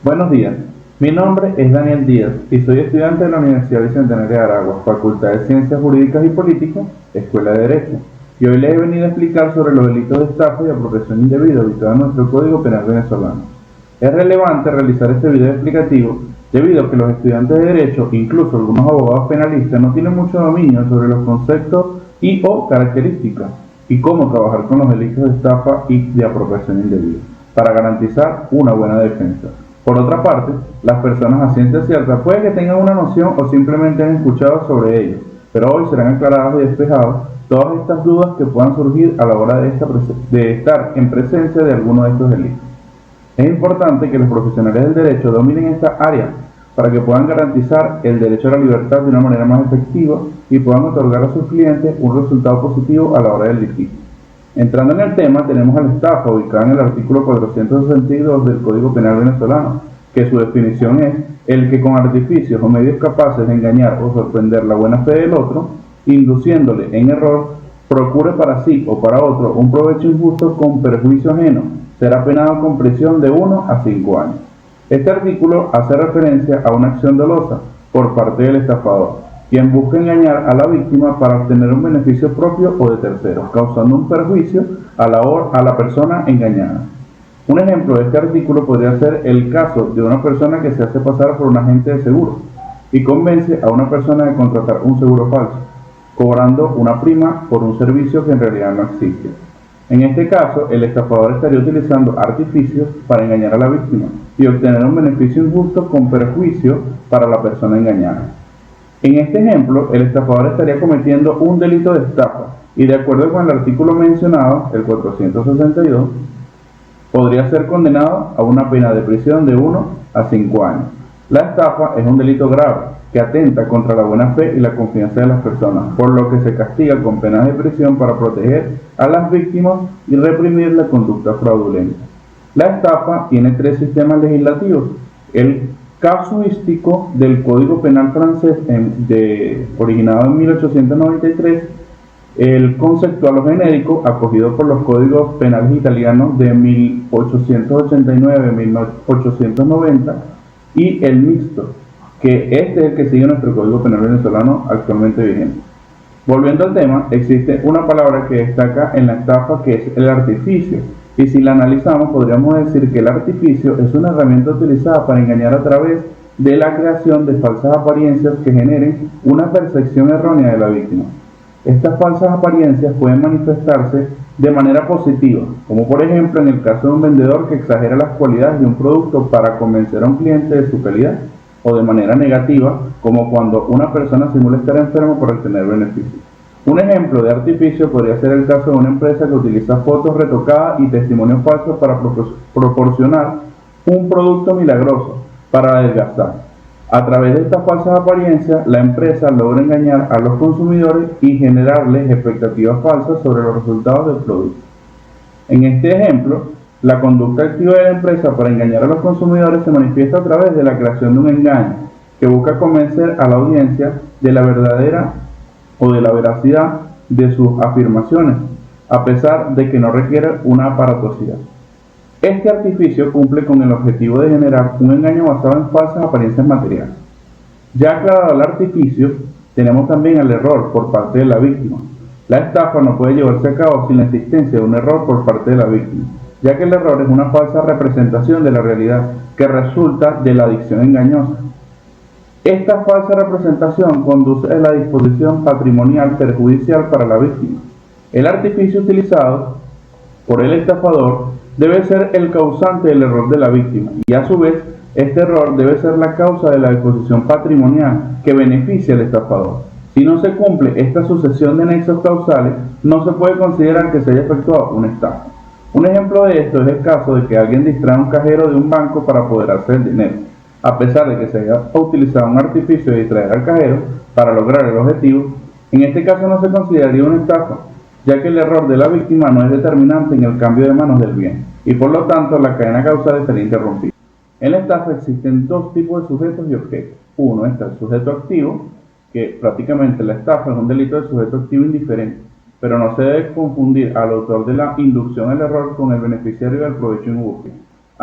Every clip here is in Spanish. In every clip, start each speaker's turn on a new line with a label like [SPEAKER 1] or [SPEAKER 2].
[SPEAKER 1] Buenos días, mi nombre es Daniel Díaz y soy estudiante de la Universidad Bicentenaria de Aragua, Facultad de Ciencias Jurídicas y Políticas, Escuela de Derecho, y hoy les he venido a explicar sobre los delitos de estafa y apropiación indebida habituados en nuestro Código Penal venezolano. Es relevante realizar este video explicativo debido a que los estudiantes de Derecho, incluso algunos abogados penalistas, no tienen mucho dominio sobre los conceptos y o características y cómo trabajar con los delitos de estafa y de apropiación indebida para garantizar una buena defensa. Por otra parte, las personas a ciencia cierta puede que tengan una noción o simplemente han escuchado sobre ellos, pero hoy serán aclaradas y despejadas todas estas dudas que puedan surgir a la hora de estar en presencia de alguno de estos delitos. Es importante que los profesionales del derecho dominen esta área para que puedan garantizar el derecho a la libertad de una manera más efectiva y puedan otorgar a sus clientes un resultado positivo a la hora del litigio. Entrando en el tema, tenemos a la estafa ubicada en el artículo 462 del Código Penal venezolano, que su definición es el que con artificios o medios capaces de engañar o sorprender la buena fe del otro, induciéndole en error, procure para sí o para otro un provecho injusto con perjuicio ajeno, será penado con prisión de 1 a 5 años. Este artículo hace referencia a una acción dolosa por parte del estafador, quien busca engañar a la víctima para obtener un beneficio propio o de terceros, causando un perjuicio a la persona engañada. Un ejemplo de este artículo podría ser el caso de una persona que se hace pasar por un agente de seguros y convence a una persona de contratar un seguro falso, cobrando una prima por un servicio que en realidad no existe. En este caso, el estafador estaría utilizando artificios para engañar a la víctima y obtener un beneficio injusto con perjuicio para la persona engañada. En este ejemplo, el estafador estaría cometiendo un delito de estafa y, de acuerdo con el artículo mencionado, el 462, podría ser condenado a una pena de prisión de 1 a 5 años. La estafa es un delito grave que atenta contra la buena fe y la confianza de las personas, por lo que se castiga con penas de prisión para proteger a las víctimas y reprimir la conducta fraudulenta. La estafa tiene 3 sistemas legislativos: el casuístico del Código Penal francés originado en 1893, el conceptual o genérico acogido por los códigos penales italianos de 1889-1890 y el mixto, que este es el que sigue nuestro Código Penal venezolano actualmente vigente. Volviendo al tema, existe una palabra que destaca en la estafa, que es el artificio. Y si la analizamos, podríamos decir que el artificio es una herramienta utilizada para engañar a través de la creación de falsas apariencias que generen una percepción errónea de la víctima. Estas falsas apariencias pueden manifestarse de manera positiva, como por ejemplo en el caso de un vendedor que exagera las cualidades de un producto para convencer a un cliente de su calidad, o de manera negativa, como cuando una persona simula estar enferma para obtener beneficios. Un ejemplo de artificio podría ser el caso de una empresa que utiliza fotos retocadas y testimonios falsos para proporcionar un producto milagroso para adelgazar. A través de estas falsas apariencias, la empresa logra engañar a los consumidores y generarles expectativas falsas sobre los resultados del producto. En este ejemplo, la conducta activa de la empresa para engañar a los consumidores se manifiesta a través de la creación de un engaño que busca convencer a la audiencia de la verdadera o de la veracidad de sus afirmaciones, a pesar de que no requiere una aparatosidad. Este artificio cumple con el objetivo de generar un engaño basado en falsas apariencias materiales. Ya aclarado el artificio, tenemos también el error por parte de la víctima. La estafa no puede llevarse a cabo sin la existencia de un error por parte de la víctima, ya que el error es una falsa representación de la realidad que resulta de la dicción engañosa. Esta falsa representación conduce a la disposición patrimonial perjudicial para la víctima. El artificio utilizado por el estafador debe ser el causante del error de la víctima y, a su vez, este error debe ser la causa de la disposición patrimonial que beneficia al estafador. Si no se cumple esta sucesión de nexos causales, no se puede considerar que se haya efectuado una estafa. Un ejemplo de esto es el caso de que alguien distrae a un cajero de un banco para apoderarse del dinero. A pesar de que se haya utilizado un artificio de distraer al cajero para lograr el objetivo, en este caso no se consideraría una estafa, ya que el error de la víctima no es determinante en el cambio de manos del bien, y por lo tanto la cadena causal estaría interrumpida. En la estafa existen 2 tipos de sujetos y objetos. Uno está el sujeto activo, que prácticamente la estafa es un delito de sujeto activo indiferente, pero no se debe confundir al autor de la inducción al error con el beneficiario del provecho injusto.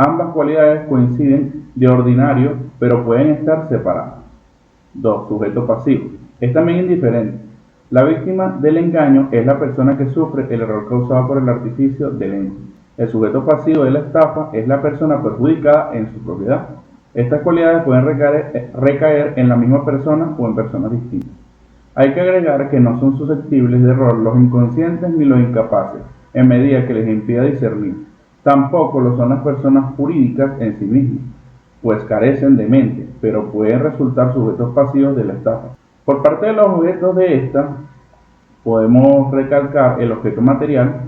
[SPEAKER 1] Ambas cualidades coinciden de ordinario, pero pueden estar separadas. 2. Sujeto pasivo. Es también indiferente. La víctima del engaño es la persona que sufre el error causado por el artificio del ente. El sujeto pasivo de la estafa es la persona perjudicada en su propiedad. Estas cualidades pueden recaer en la misma persona o en personas distintas. Hay que agregar que no son susceptibles de error los inconscientes ni los incapaces, en medida que les impida discernir. Tampoco lo son las personas jurídicas en sí mismas, pues carecen de mente, pero pueden resultar sujetos pasivos de la estafa. Por parte de los objetos de esta, podemos recalcar el objeto material,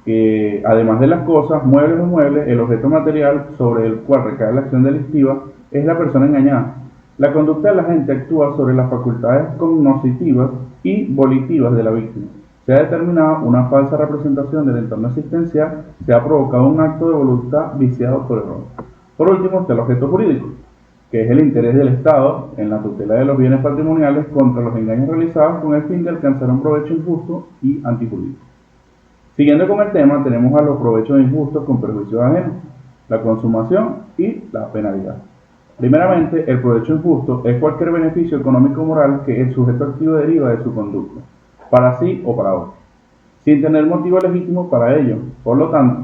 [SPEAKER 1] que además de las cosas, muebles o muebles, el objeto material sobre el cual recae la acción delictiva es la persona engañada. La conducta de la gente actúa sobre las facultades cognoscitivas y volitivas de la víctima. Se ha determinado una falsa representación del entorno existencial, se ha provocado un acto de voluntad viciado por error. Por último está el objeto jurídico, que es el interés del Estado en la tutela de los bienes patrimoniales contra los engaños realizados con el fin de alcanzar un provecho injusto y antijurídico. Siguiendo con el tema, tenemos a los provechos injustos con perjuicios ajenos, la consumación y la penalidad. Primeramente, el provecho injusto es cualquier beneficio económico o moral que el sujeto activo deriva de su conducta, para sí o para otro, sin tener motivo legítimo para ello. Por lo tanto,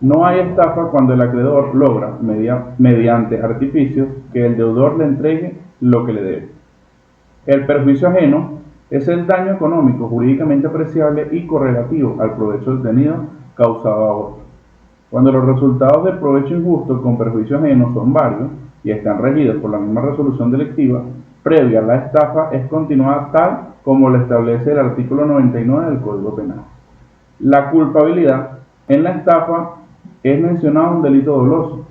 [SPEAKER 1] no hay estafa cuando el acreedor logra, mediante artificios, que el deudor le entregue lo que le debe. El perjuicio ajeno es el daño económico jurídicamente apreciable y correlativo al provecho obtenido causado a otro. Cuando los resultados del provecho injusto con perjuicio ajeno son varios y están regidos por la misma resolución delictiva, previa a la estafa es continuada tal como lo establece el artículo 99 del Código Penal. La culpabilidad en la estafa es mencionado un delito doloso.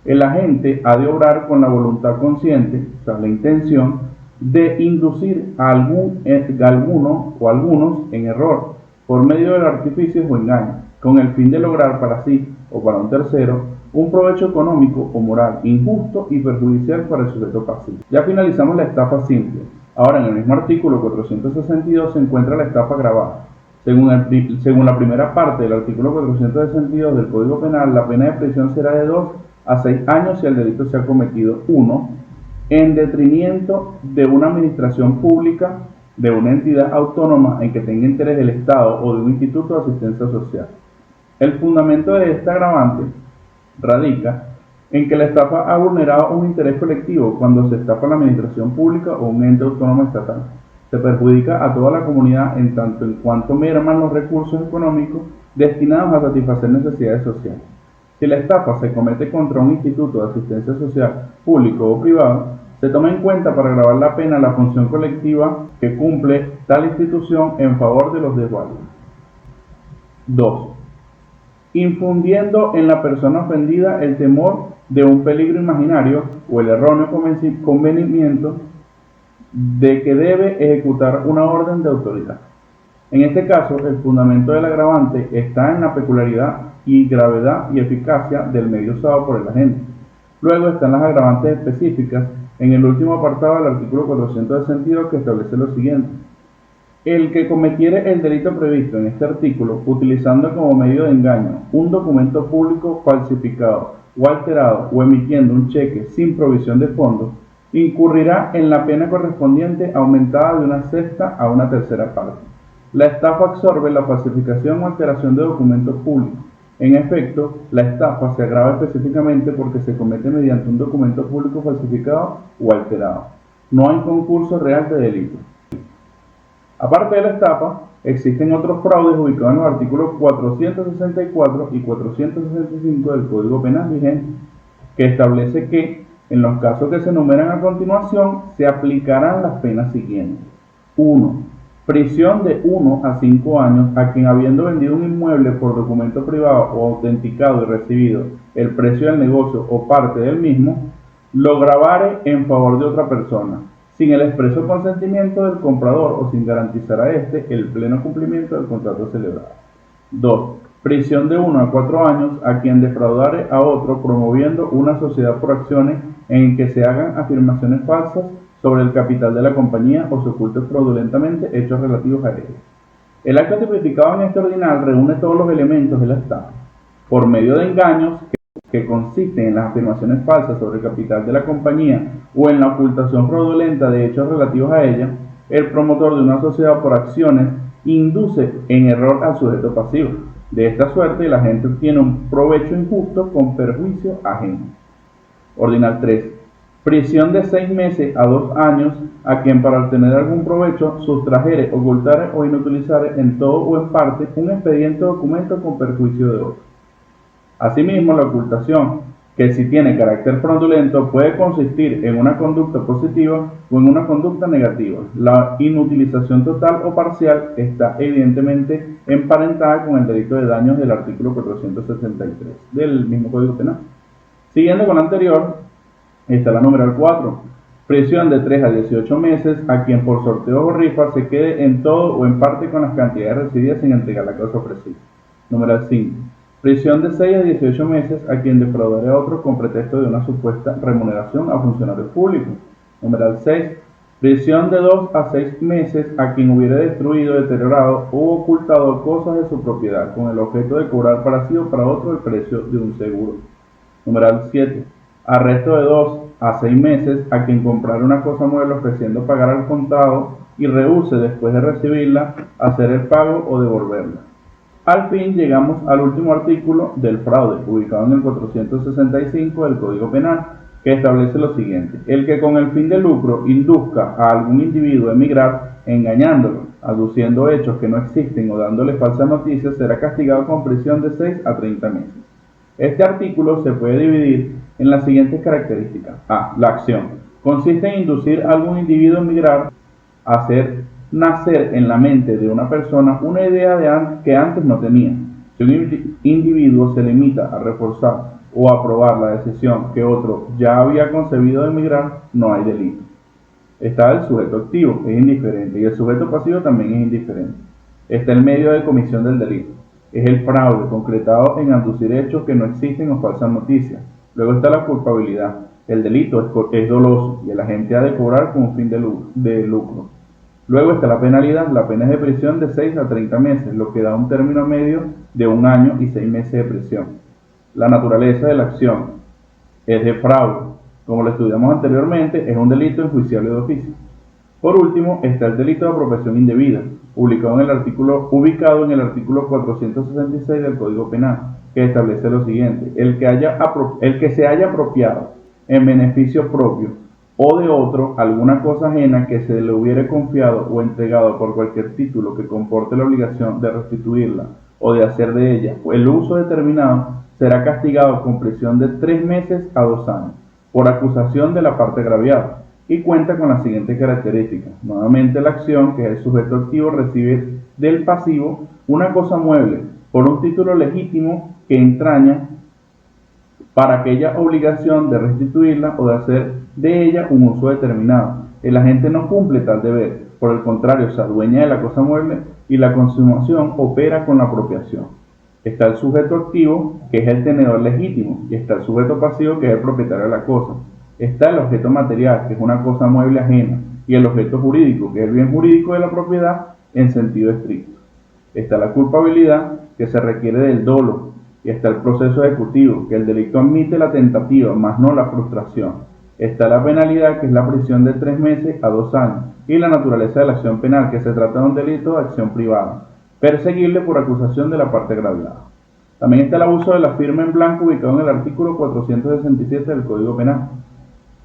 [SPEAKER 1] El agente ha de obrar con la voluntad consciente, o sea, la intención de inducir a alguno o algunos en error por medio de artificios o engaños, con el fin de lograr para sí o para un tercero un provecho económico o moral injusto y perjudicial para el sujeto pasivo. Ya finalizamos la estafa simple. Ahora, en el mismo artículo 462 se encuentra la estafa agravada. Según la primera parte del artículo 462 del Código Penal, la pena de prisión será de 2 a 6 años si el delito se ha cometido 1. En detrimento de una administración pública, de una entidad autónoma en que tenga interés el Estado o de un instituto de asistencia social. El fundamento de esta agravante radica en que la estafa ha vulnerado un interés colectivo cuando se estafa la administración pública o un ente autónomo estatal. Se perjudica a toda la comunidad en tanto en cuanto merman los recursos económicos destinados a satisfacer necesidades sociales. Si la estafa se comete contra un instituto de asistencia social público o privado, se toma en cuenta para agravar la pena la función colectiva que cumple tal institución en favor de los desvalidos. 2. Infundiendo en la persona ofendida el temor de un peligro imaginario o el erróneo convencimiento de que debe ejecutar una orden de autoridad. En este caso, el fundamento del agravante está en la peculiaridad y gravedad y eficacia del medio usado por el agente. Luego están las agravantes específicas en el último apartado del artículo 462 que establece lo siguiente. El que cometiere el delito previsto en este artículo, utilizando como medio de engaño un documento público falsificado o alterado o emitiendo un cheque sin provisión de fondos, incurrirá en la pena correspondiente aumentada de una sexta a una tercera parte. La estafa absorbe la falsificación o alteración de documentos públicos. En efecto, la estafa se agrava específicamente porque se comete mediante un documento público falsificado o alterado. No hay concurso real de delito. Aparte de la estafa, existen otros fraudes ubicados en los artículos 464 y 465 del Código Penal vigente, que establece que, en los casos que se enumeran a continuación, se aplicarán las penas siguientes. 1. Prisión de 1 a 5 años a quien, habiendo vendido un inmueble por documento privado o autenticado y recibido el precio del negocio o parte del mismo, lo gravare en favor de otra persona, sin el expreso consentimiento del comprador o sin garantizar a éste el pleno cumplimiento del contrato celebrado. 2. Prisión de 1 a 4 años a quien defraudare a otro promoviendo una sociedad por acciones en que se hagan afirmaciones falsas sobre el capital de la compañía o se oculten fraudulentamente hechos relativos a ella. El acto tipificado en este ordinal reúne todos los elementos de la estafa, por medio de engaños que consisten en las afirmaciones falsas sobre el capital de la compañía o en la ocultación fraudulenta de hechos relativos a ella, el promotor de una sociedad por acciones induce en error al sujeto pasivo. De esta suerte, la gente obtiene un provecho injusto con perjuicio ajeno. Ordinal 3. Prisión de 6 meses a 2 años a quien para obtener algún provecho sustrajere, ocultare o inutilizare en todo o en parte un expediente o documento con perjuicio de otro. Asimismo, la ocultación, que si tiene carácter fraudulento, puede consistir en una conducta positiva o en una conducta negativa. La inutilización total o parcial está evidentemente emparentada con el delito de daños del artículo 473 del mismo Código Penal. Siguiendo con lo anterior, está la numeral 4. Prisión de 3 a 18 meses a quien por sorteo o rifa se quede en todo o en parte con las cantidades recibidas sin entregar la causa ofrecida. Numeral 5. Prisión de 6 a 18 meses a quien defraudare a otro con pretexto de una supuesta remuneración a funcionarios públicos. Numeral 6. Prisión de 2 a 6 meses a quien hubiere destruido, deteriorado o ocultado cosas de su propiedad con el objeto de cobrar para sí o para otro el precio de un seguro. Numeral 7. Arresto de 2 a 6 meses a quien comprare una cosa mueble ofreciendo pagar al contado y rehúse después de recibirla hacer el pago o devolverla. Al fin llegamos al último artículo del fraude, ubicado en el 465 del Código Penal, que establece lo siguiente: el que con el fin de lucro induzca a algún individuo a emigrar, engañándolo, aduciendo hechos que no existen o dándole falsas noticias, será castigado con prisión de 6 a 30 meses. Este artículo se puede dividir en las siguientes características. A. La acción. Consiste en inducir a algún individuo a emigrar, a hacer nacer en la mente de una persona una idea que antes no tenía. Si un individuo se limita a reforzar o a aprobar la decisión que otro ya había concebido de emigrar, no hay delito. Está el sujeto activo, es indiferente, y el sujeto pasivo también es indiferente. Está el medio de comisión del delito. Es el fraude, concretado en aducir hechos que no existen o falsas noticias. Luego está la culpabilidad. El delito es doloso y el agente ha de cobrar con un fin de lucro. Luego está la penalidad. La pena es de prisión de 6 a 30 meses, lo que da un término medio de 1 año y 6 meses de prisión. La naturaleza de la acción es de fraude. Como lo estudiamos anteriormente, es un delito enjuiciable de oficio. Por último, está el delito de apropiación indebida, ubicado en el artículo 466 del Código Penal, que establece lo siguiente: el que se haya apropiado en beneficio propio o de otro alguna cosa ajena que se le hubiere confiado o entregado por cualquier título que comporte la obligación de restituirla o de hacer de ella el uso determinado, será castigado con prisión de 3 meses a 2 años, por acusación de la parte agraviada, y cuenta con las siguientes características. Nuevamente, la acción, que es el sujeto activo, recibe del pasivo una cosa mueble por un título legítimo que entraña para aquella obligación de restituirla o de hacer de ella un uso determinado. El agente no cumple tal deber, por el contrario, se adueña de la cosa mueble y la consumación opera con la apropiación. Está el sujeto activo, que es el tenedor legítimo, y está el sujeto pasivo, que es el propietario de la cosa. Está el objeto material, que es una cosa mueble ajena, y el objeto jurídico, que es el bien jurídico de la propiedad en sentido estricto. Está la culpabilidad, que se requiere del dolo, y está el proceso ejecutivo, que el delito admite la tentativa, mas no la frustración. Está la penalidad, que es la prisión de 3 meses a 2 años, y la naturaleza de la acción penal, que se trata de un delito de acción privada, perseguible por acusación de la parte agraviada. También está el abuso de la firma en blanco, ubicado en el artículo 467 del Código Penal,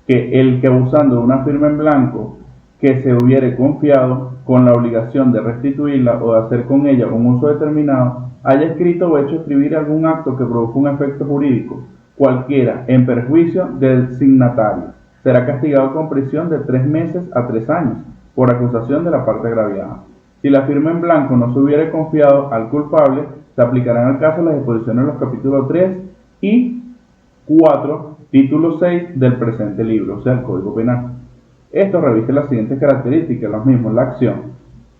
[SPEAKER 1] que el que abusando de una firma en blanco que se hubiere confiado con la obligación de restituirla o de hacer con ella un uso determinado, haya escrito o hecho escribir algún acto que produzca un efecto jurídico, cualquiera, en perjuicio del signatario, será castigado con prisión de 3 meses a 3 años, por acusación de la parte agraviada. Si la firma en blanco no se hubiere confiado al culpable, se aplicarán al caso las disposiciones de los capítulos 3 y 4, título 6 del presente libro, o sea, el Código Penal. Esto reviste las siguientes características, los mismos: la acción,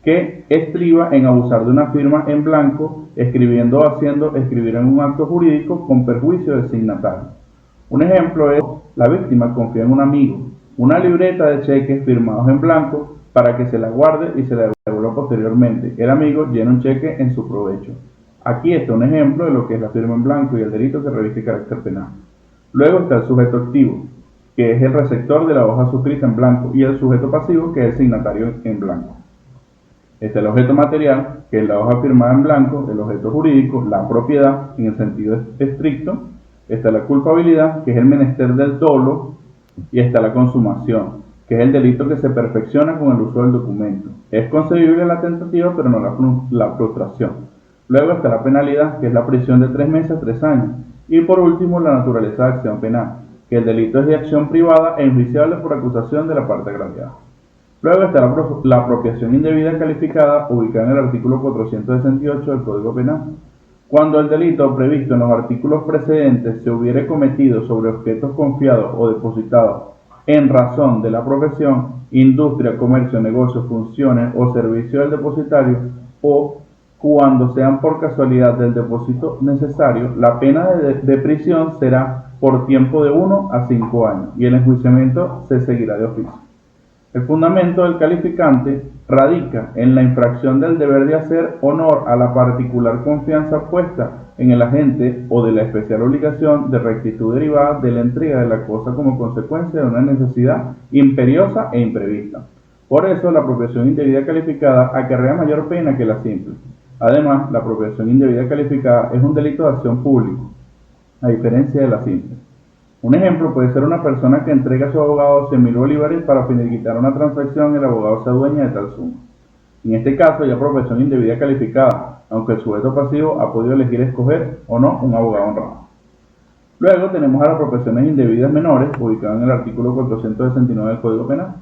[SPEAKER 1] que estriba en abusar de una firma en blanco, escribiendo o haciendo escribir en un acto jurídico con perjuicio del signatario. Un ejemplo es: la víctima confía en un amigo una libreta de cheques firmados en blanco para que se la guarde y se la devuelva posteriormente. El amigo llena un cheque en su provecho. Aquí está un ejemplo de lo que es la firma en blanco y el delito que reviste carácter penal. Luego está el sujeto activo, que es el receptor de la hoja suscrita en blanco, y el sujeto pasivo, que es el signatario en blanco. Está el objeto material, que es la hoja firmada en blanco, el objeto jurídico, la propiedad en el sentido estricto. Está la culpabilidad, que es el menester del dolo, y está la consumación, que es el delito que se perfecciona con el uso del documento. Es concebible la tentativa, pero no la frustración. Luego está la penalidad, que es la prisión de 3 meses a 3 años. Y por último, la naturaleza de acción penal, que el delito es de acción privada e enjuiciable por acusación de la parte agraviada. Luego está la apropiación indebida calificada, ubicada en el artículo 468 del Código Penal. Cuando el delito previsto en los artículos precedentes se hubiere cometido sobre objetos confiados o depositados en razón de la profesión, industria, comercio, negocio, funciones o servicio del depositario, o cuando sean por casualidad del depósito necesario, la pena de prisión será por tiempo de 1 a 5 años y el enjuiciamiento se seguirá de oficio. El fundamento del calificante radica en la infracción del deber de hacer honor a la particular confianza puesta en el agente o de la especial obligación de rectitud derivada de la entrega de la cosa como consecuencia de una necesidad imperiosa e imprevista. Por eso, la apropiación indebida calificada acarrea mayor pena que la simple. Además, la apropiación indebida calificada es un delito de acción pública, a diferencia de la simple. Un ejemplo puede ser una persona que entrega a su abogado 100.000 bolívares para finiquitar una transacción y el abogado se adueña de tal suma. En este caso hay apropiación indebida calificada, aunque el sujeto pasivo ha podido elegir escoger o no un abogado honrado. Luego tenemos a las apropiaciones indebidas menores, ubicadas en el artículo 469 del Código Penal.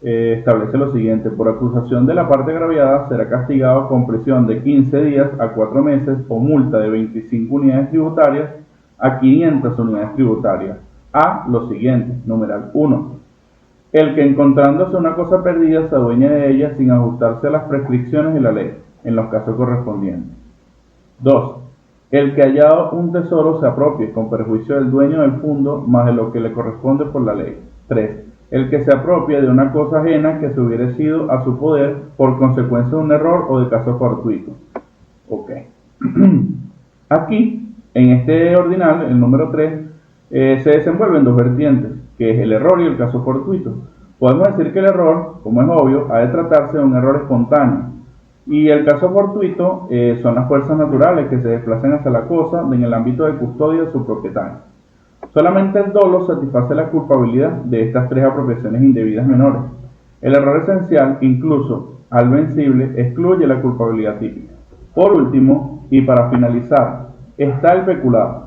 [SPEAKER 1] Establece lo siguiente: por acusación de la parte agraviada será castigado con prisión de 15 días a 4 meses o multa de 25 unidades tributarias a 500 unidades tributarias. A lo siguiente: numeral 1. El que encontrándose una cosa perdida se adueñe de ella sin ajustarse a las prescripciones de la ley, en los casos correspondientes. 2. El que hallado un tesoro se apropie con perjuicio del dueño del fondo más de lo que le corresponde por la ley. 3. El que se apropie de una cosa ajena que se hubiere sido a su poder por consecuencia de un error o de caso fortuito. Ok. Aquí, en este ordinal, el número 3, se desenvuelven dos vertientes, que es el error y el caso fortuito. Podemos decir que el error, como es obvio, ha de tratarse de un error espontáneo, y el caso fortuito son las fuerzas naturales que se desplazan hacia la cosa en el ámbito de custodia de su propietario. Solamente el dolo satisface la culpabilidad de estas 3 apropiaciones indebidas menores. El error esencial, incluso al vencible, excluye la culpabilidad típica. Por último, y para finalizar, está el peculado.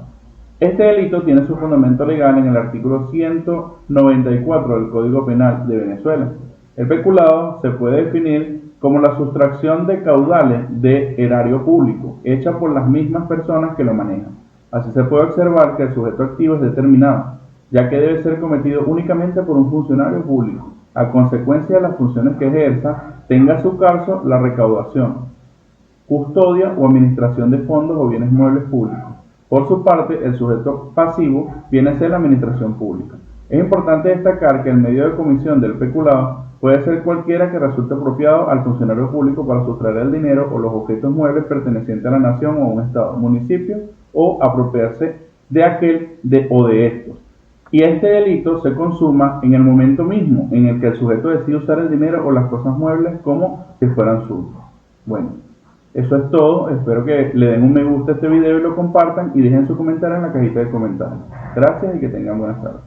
[SPEAKER 1] Este delito tiene su fundamento legal en el artículo 194 del Código Penal de Venezuela. El peculado se puede definir como la sustracción de caudales de erario público, hecha por las mismas personas que lo manejan. Así se puede observar que el sujeto activo es determinado, ya que debe ser cometido únicamente por un funcionario público, a consecuencia de las funciones que ejerza, tenga a su cargo la recaudación, custodia o administración de fondos o bienes muebles públicos. Por su parte, el sujeto pasivo viene a ser la administración pública. Es importante destacar que el medio de comisión del peculado puede ser cualquiera que resulte apropiado al funcionario público para sustraer el dinero o los objetos muebles pertenecientes a la nación o a un estado, municipio, o apropiarse de aquel o de estos. Y este delito se consuma en el momento mismo en el que el sujeto decide usar el dinero o las cosas muebles como si fueran suyos. Bueno, eso es todo. Espero que le den un me gusta a este video y lo compartan y dejen su comentario en la cajita de comentarios. Gracias y que tengan buenas tardes.